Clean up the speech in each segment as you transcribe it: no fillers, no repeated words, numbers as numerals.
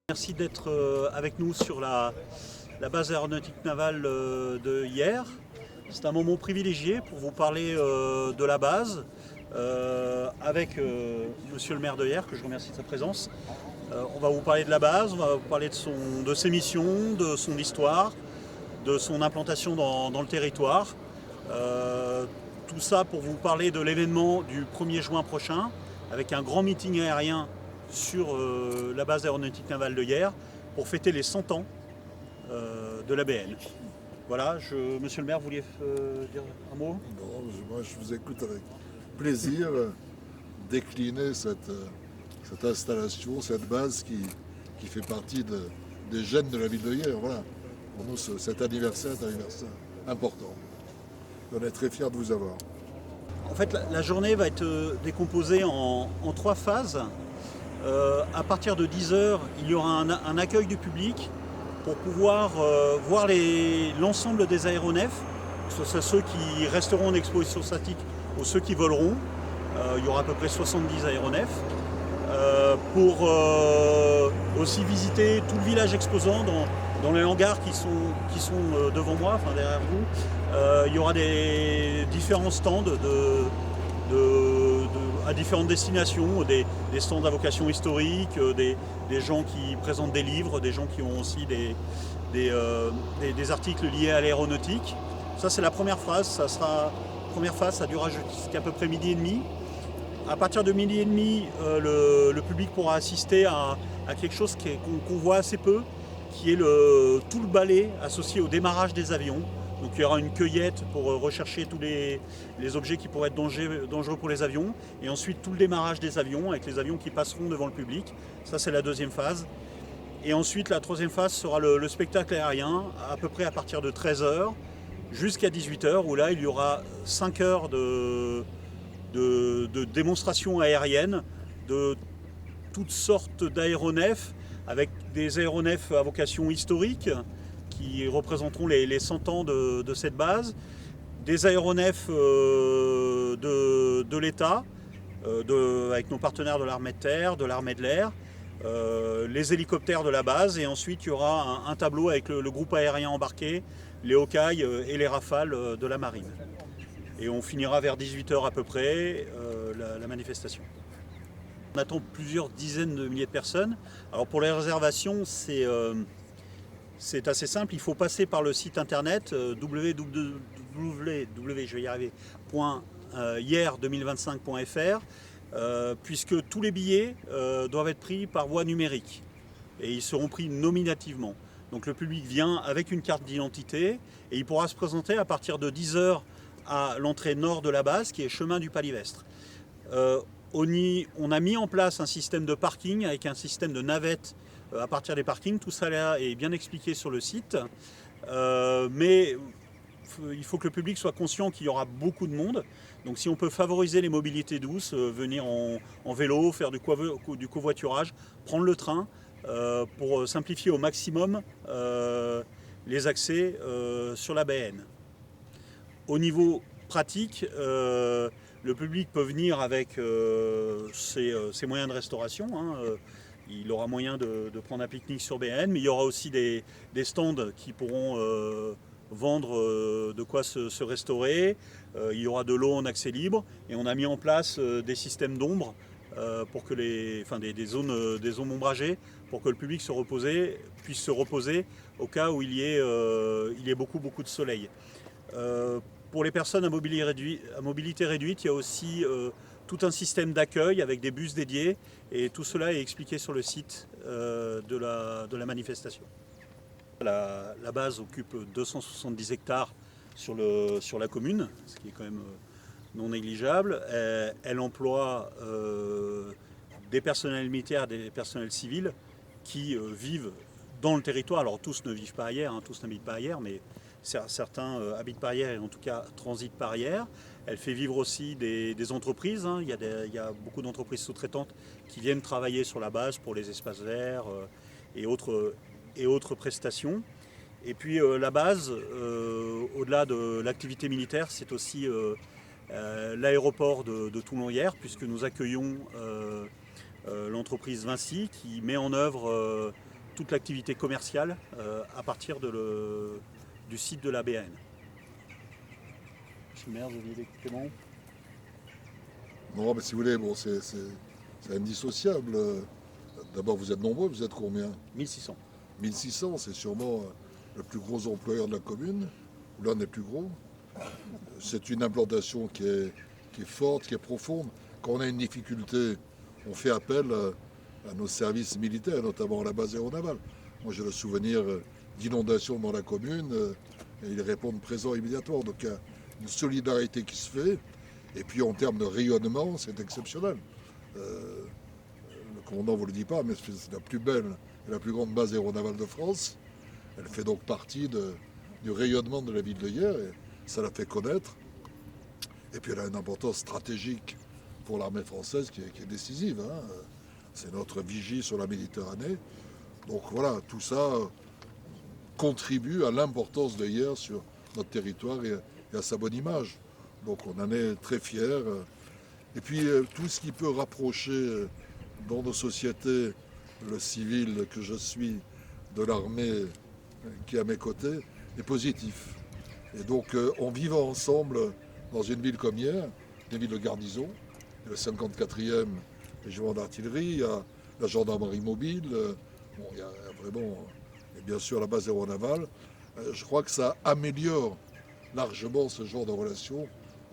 Merci d'être avec nous sur la base aéronautique navale de Hyères. C'est un moment privilégié pour vous parler de la base avec monsieur le maire de Hyères, que je remercie de sa présence. On va vous parler de la base, on va vous parler de ses missions, de son histoire, de son implantation dans le territoire. Tout ça pour vous parler de l'événement du 1er juin prochain, avec un grand meeting aérien sur la base aéronautique navale de Hyères pour fêter les 100 ans de l'ABN. Voilà, monsieur le maire, vous vouliez dire un mot? Non, moi je vous écoute avec plaisir décliner cette installation, cette base qui fait partie des gènes de la ville de Hyères. Voilà. Pour nous, cet anniversaire est un anniversaire important. On est très fiers de vous avoir. En fait, la journée va être décomposée en 3 phases. À partir de 10 h, il y aura un accueil du public pour pouvoir voir l'ensemble des aéronefs, que ce soit ceux qui resteront en exposition statique ou ceux qui voleront. Il y aura à peu près 70 aéronefs. Pour aussi visiter tout le village exposant dans les hangars qui sont devant moi, enfin derrière vous. Il y aura des différents stands à différentes destinations, des stands à vocation historique, des gens qui présentent des livres, des gens qui ont aussi des articles liés à l'aéronautique. Ça, c'est la première phase. Première phase, ça durera jusqu'à peu près 12h30. À partir de 12h30, le public pourra assister à quelque chose qu'on voit assez peu, qui est tout le ballet associé au démarrage des avions. Donc il y aura une cueillette pour rechercher tous les objets qui pourraient être dangereux pour les avions. Et ensuite tout le démarrage des avions, avec les avions qui passeront devant le public. Ça, c'est la deuxième phase. Et ensuite, la troisième phase sera le spectacle aérien, à peu près à partir de 13 h jusqu'à 18 h, où là, il y aura 5 heures de démonstrations aériennes de toutes sortes d'aéronefs, avec des aéronefs à vocation historique qui représenteront les 100 ans de cette base, des aéronefs de l'État, avec nos partenaires de l'armée de terre, de l'armée de l'air, les hélicoptères de la base, et ensuite il y aura un tableau avec le groupe aérien embarqué, les Hawkeye et les Rafales de la marine. Et on finira vers 18 h à peu près la manifestation. On attend plusieurs dizaines de milliers de personnes. Alors pour les réservations, c'est assez simple. Il faut passer par le site internet www.hyères2025.fr puisque tous les billets doivent être pris par voie numérique et ils seront pris nominativement. Donc le public vient avec une carte d'identité et il pourra se présenter à partir de 10 h à l'entrée nord de la base, qui est chemin du Palivestre. On a mis en place un système de parking avec un système de navettes à partir des parkings. Tout ça là est bien expliqué sur le site. Mais il faut que le public soit conscient qu'il y aura beaucoup de monde. Donc si on peut favoriser les mobilités douces, venir en vélo, faire du covoiturage, prendre le train, pour simplifier au maximum les accès sur la BN. Au niveau pratique, le public peut venir avec ses moyens de restauration. Il aura moyen de prendre un pique-nique sur BN, mais il y aura aussi des stands qui pourront vendre de quoi se restaurer. Il y aura de l'eau en accès libre et on a mis en place des systèmes d'ombre pour que des zones ombragées pour que le public puisse se reposer au cas où il y ait beaucoup de soleil. Pour les personnes à mobilité réduite, il y a aussi tout un système d'accueil avec des bus dédiés et tout cela est expliqué sur le site de la manifestation. La base occupe 270 hectares sur la commune, ce qui est quand même non négligeable. Elle emploie des personnels militaires, des personnels civils qui vivent dans le territoire. Alors tous ne vivent pas à Hyères, tous n'habitent pas à Hyères, mais certains habitent par Hyères et en tout cas transitent par Hyères. Elle fait vivre aussi des entreprises. Il y a beaucoup d'entreprises sous-traitantes qui viennent travailler sur la base pour les espaces verts et autres prestations. Et puis la base, au-delà de l'activité militaire, c'est aussi l'aéroport de Toulon-Hyères, puisque nous accueillons l'entreprise Vinci qui met en œuvre toute l'activité commerciale à partir du site de l'ABN. Monsieur le maire, vous aviez des compléments? Non, mais si vous voulez, bon, c'est indissociable. D'abord, vous êtes nombreux, vous êtes combien? 1600. 1600, c'est sûrement le plus gros employeur de la commune, ou l'un des plus gros. C'est une implantation qui est forte, qui est profonde. Quand on a une difficulté, on fait appel à nos services militaires, notamment à la base aéronavale. Moi, j'ai le souvenir d'inondations dans la commune, et ils répondent présents immédiatement. Donc, il y a une solidarité qui se fait. Et puis, en termes de rayonnement, c'est exceptionnel. Le commandant ne vous le dit pas, mais c'est la plus belle et la plus grande base aéronavale de France. Elle fait donc partie du rayonnement de la ville de Hyères, et ça la fait connaître. Et puis, elle a une importance stratégique pour l'armée française qui est décisive. Hein. C'est notre vigie sur la Méditerranée. Donc voilà, tout ça contribue à l'importance de Hyères sur notre territoire et à sa bonne image. Donc on en est très fiers. Et puis tout ce qui peut rapprocher dans nos sociétés le civil que je suis de l'armée qui est à mes côtés est positif. Et donc en vivant ensemble dans une ville comme Hyères, des villes de garnison, le 54e régiment d'artillerie, il y a la gendarmerie mobile, bon, il y a vraiment, et bien sûr la base aéronavale. Je crois que ça améliore largement ce genre de relation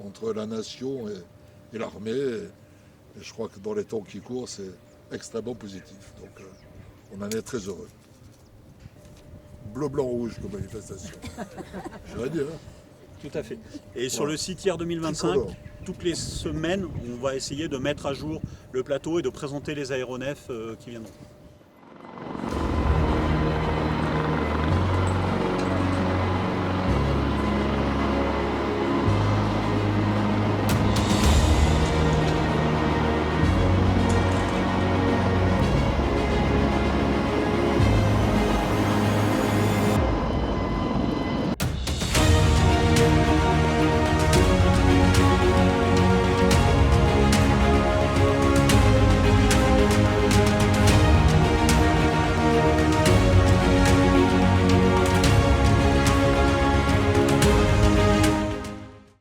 entre la nation et l'armée. Et je crois que dans les temps qui courent, c'est extrêmement positif. Donc on en est très heureux. Bleu, blanc, rouge comme manifestation. J'aurais dit, hein. Tout à fait. Et sur le site Hyères 2025, toutes les semaines, on va essayer de mettre à jour le plateau et de présenter les aéronefs qui viendront.